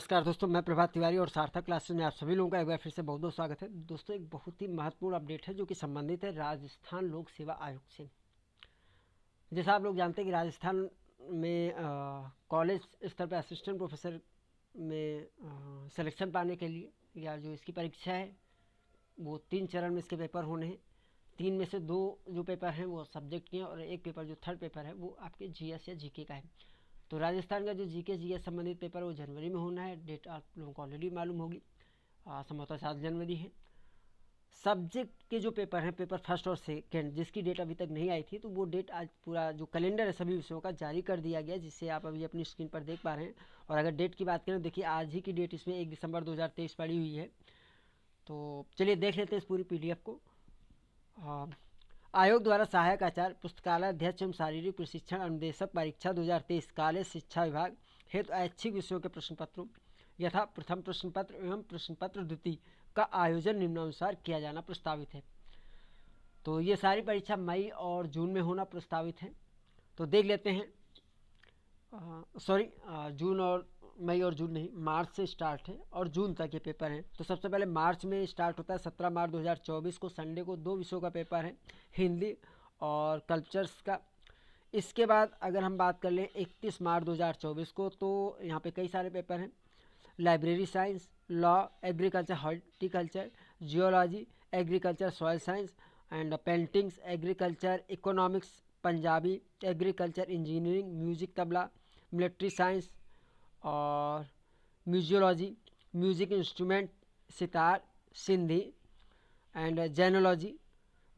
नमस्कार दोस्तों, मैं प्रभात तिवारी और सार्थक क्लासेस में आप सभी लोगों का एक बार फिर से बहुत बहुत स्वागत है। दोस्तों, एक बहुत ही महत्वपूर्ण अपडेट है जो कि संबंधित है राजस्थान लोक सेवा आयोग से। जैसा आप लोग जानते हैं कि राजस्थान में कॉलेज स्तर पर असिस्टेंट प्रोफेसर में सिलेक्शन पाने के लिए या जो इसकी परीक्षा है वो 3 चरण में इसके पेपर होने हैं। 3 में से 2 जो पेपर हैं वो सब्जेक्ट के हैं और एक पेपर जो थर्ड पेपर है वो आपके जीएस या जीके का है। तो राजस्थान का जो जीके जीएस संबंधित पेपर वो जनवरी में होना है। डेट आप लोगों को ऑलरेडी मालूम होगी, संभवतः 7 जनवरी है। सब्जेक्ट के जो पेपर हैं, पेपर फर्स्ट और सेकेंड, जिसकी डेट अभी तक नहीं आई थी, तो वो डेट आज पूरा जो कैलेंडर है सभी विषयों का जारी कर दिया गया, जिसे आप अभी अपनी स्क्रीन पर देख पा रहे हैं। और अगर डेट की बात करें, देखिए आज ही की डेट इसमें 1 दिसंबर 2023 पड़ी हुई है। तो चलिए देख लेते हैं इस पूरी पीडीएफ को। आयोग द्वारा सहायक आचार्य, पुस्तकालय अध्यक्ष एवं शारीरिक प्रशिक्षण अनुदेशक परीक्षा 2023 कॉलेज शिक्षा विभाग हेतु ऐच्छिक विषयों के प्रश्न पत्रों यथा प्रथम प्रश्न पत्र एवं प्रश्न पत्र द्वितीय का आयोजन निम्नानुसार किया जाना प्रस्तावित है। तो ये सारी परीक्षा मई और जून में होना प्रस्तावित है। तो देख लेते हैं। जून और मई और जून नहीं, मार्च से स्टार्ट है और जून तक ये पेपर हैं। तो सबसे पहले मार्च में स्टार्ट होता है 17 मार्च 2024 को, संडे को 2 विषयों का पेपर है, हिंदी और कल्चर्स का। इसके बाद अगर हम बात कर लें 31 मार्च 2024 को, तो यहाँ पे कई सारे पेपर हैं। Library science, law, agriculture horticulture, geology, agriculture soil science and paintings, agriculture economics, Punjabi, agriculture engineering, music tabla, military science और museology, music instrument, sitar, Sindhi and genealogy,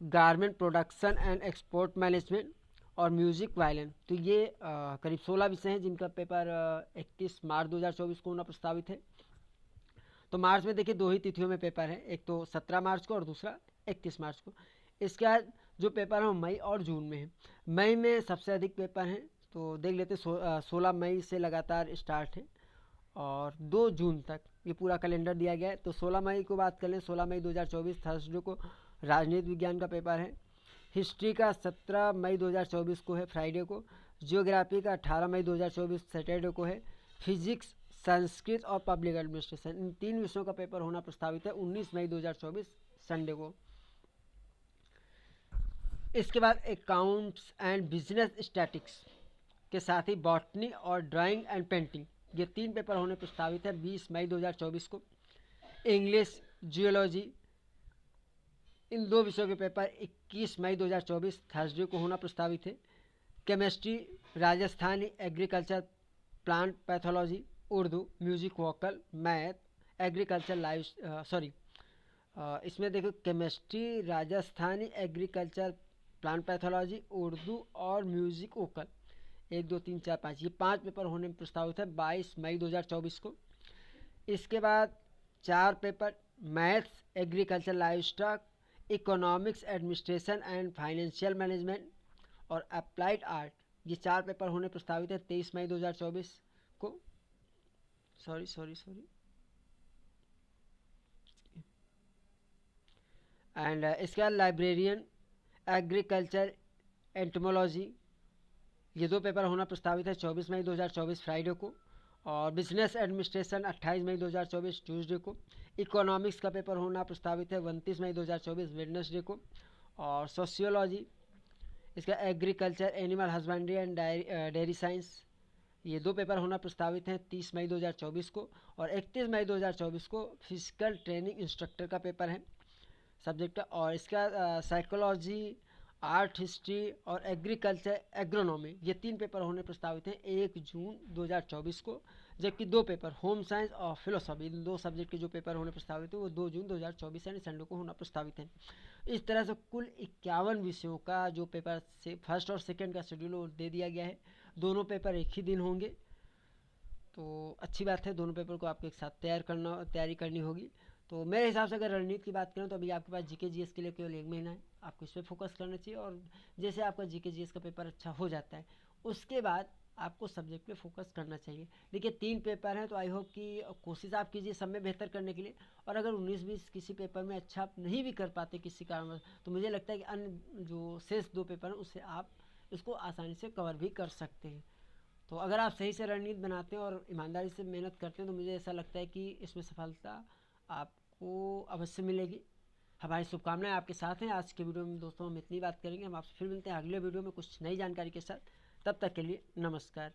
garment production and export management और म्यूजिक वायलिन। तो ये करीब 16 विषय हैं जिनका paper 31 मार्च 2024 को होना प्रस्तावित है। तो मार्च में देखिए 2 ही तिथियों में पेपर है, एक तो 17 मार्च को और दूसरा 31 मार्च को। इसके बाद जो पेपर है वो मई और जून में है। मई में सबसे अधिक पेपर हैं, तो देख लेते 16 मई से लगातार स्टार्ट है और 2 जून तक ये पूरा कैलेंडर दिया गया है। तो 16 मई को बात कर लें, 16 मई 2024 थर्सडे को राजनीति विज्ञान का पेपर है। हिस्ट्री का 17 मई 2024 को है, फ्राइडे को। जियोग्राफी का 18 मई 2024 सैटरडे को है। फिजिक्स, संस्कृत और पब्लिक एडमिनिस्ट्रेशन, इन 3 विषयों का पेपर होना प्रस्तावित है 19 मई 2024 संडे को। इसके बाद अकाउंट्स एंड बिजनेस स्टैटिक्स के साथ ही बॉटनी और ड्राइंग एंड पेंटिंग, ये 3 पेपर होने प्रस्तावित है 20 मई 2024 को। इंग्लिश, जियोलॉजी, इन 2 विषयों के पेपर 21 मई 2024 थर्सडे को होना प्रस्तावित है। Chemistry, Rajasthani, agriculture, plant pathology, Urdu, music vocal, math, agriculture इसमें देखो chemistry, Rajasthani, agriculture, plant pathology, Urdu और म्यूजिक वोकल, 1 2 3 4 5, ये 5 पेपर होने में प्रस्तावित है 22 मई 2024 को। इसके बाद 4 paper maths, agriculture live stock, economics, administration and financial management और अप्लाइड आर्ट, ये 4 पेपर होने प्रस्तावित है 23 मई 2024 को। सॉरी एंड इसके बाद लाइब्रेरियन, एग्रीकल्चर, एंटमोलॉजी, ये 2 पेपर होना प्रस्तावित है 24 मई 2024 फ्राइडे को। और बिजनेस एडमिनिस्ट्रेशन 28 मई 2024 ट्यूसडे को। इकोनॉमिक्स का पेपर होना प्रस्तावित है 29 मई 2024 वेडनेसडे को। और सोशियोलॉजी, इसका agriculture, animal husbandry and dairy science, ये 2 पेपर होना प्रस्तावित हैं 30 मई 2024 को। और 31 मई 2024 को फिजिकल ट्रेनिंग इंस्ट्रक्टर का पेपर है सब्जेक्ट। और इसका साइकोलॉजी, आर्ट हिस्ट्री और एग्रीकल्चर एग्रोनॉमी, ये 3 पेपर होने प्रस्तावित हैं 1 जून 2024 को। जबकि 2 पेपर होम साइंस और फिलोसॉफी, इन 2 सब्जेक्ट के जो पेपर होने प्रस्तावित हैं वो 2 जून 2024 यानी संडे को होना प्रस्तावित है। इस तरह से कुल 51 विषयों का जो पेपर से फर्स्ट और सेकेंड का शेड्यूल दे दिया गया है। दोनों पेपर एक ही दिन होंगे, तो अच्छी बात है। दोनों पेपर को आपको एक साथ तैयारी करनी होगी। तो मेरे हिसाब से अगर रणनीति की बात करें तो अभी आपके पास जीके जीएस के लिए केवल 1 महीना है, आपको इस पर फोकस करना चाहिए। और जैसे आपका जीके जीएस का पेपर अच्छा हो जाता है उसके बाद आपको सब्जेक्ट पे फोकस करना चाहिए। देखिए 3 पेपर हैं, तो आई होप कि कोशिश आप कीजिए सब में बेहतर करने के लिए। और अगर 19-20 किसी पेपर में अच्छा आप नहीं भी कर पाते किसी कारण, तो मुझे लगता है कि अन्य जो शेष 2 पेपर हैं उससे आप इसको आसानी से कवर भी कर सकते हैं। तो अगर आप सही से रणनीति बनाते हैं और ईमानदारी से मेहनत करते हैं तो मुझे ऐसा लगता है कि इसमें सफलता आपको अवश्य मिलेगी। हमारी शुभकामनाएं आपके साथ हैं। आज के वीडियो में दोस्तों हम इतनी बात करेंगे। हम आपसे फिर मिलते हैं अगले वीडियो में कुछ नई जानकारी के साथ। तब तक के लिए नमस्कार।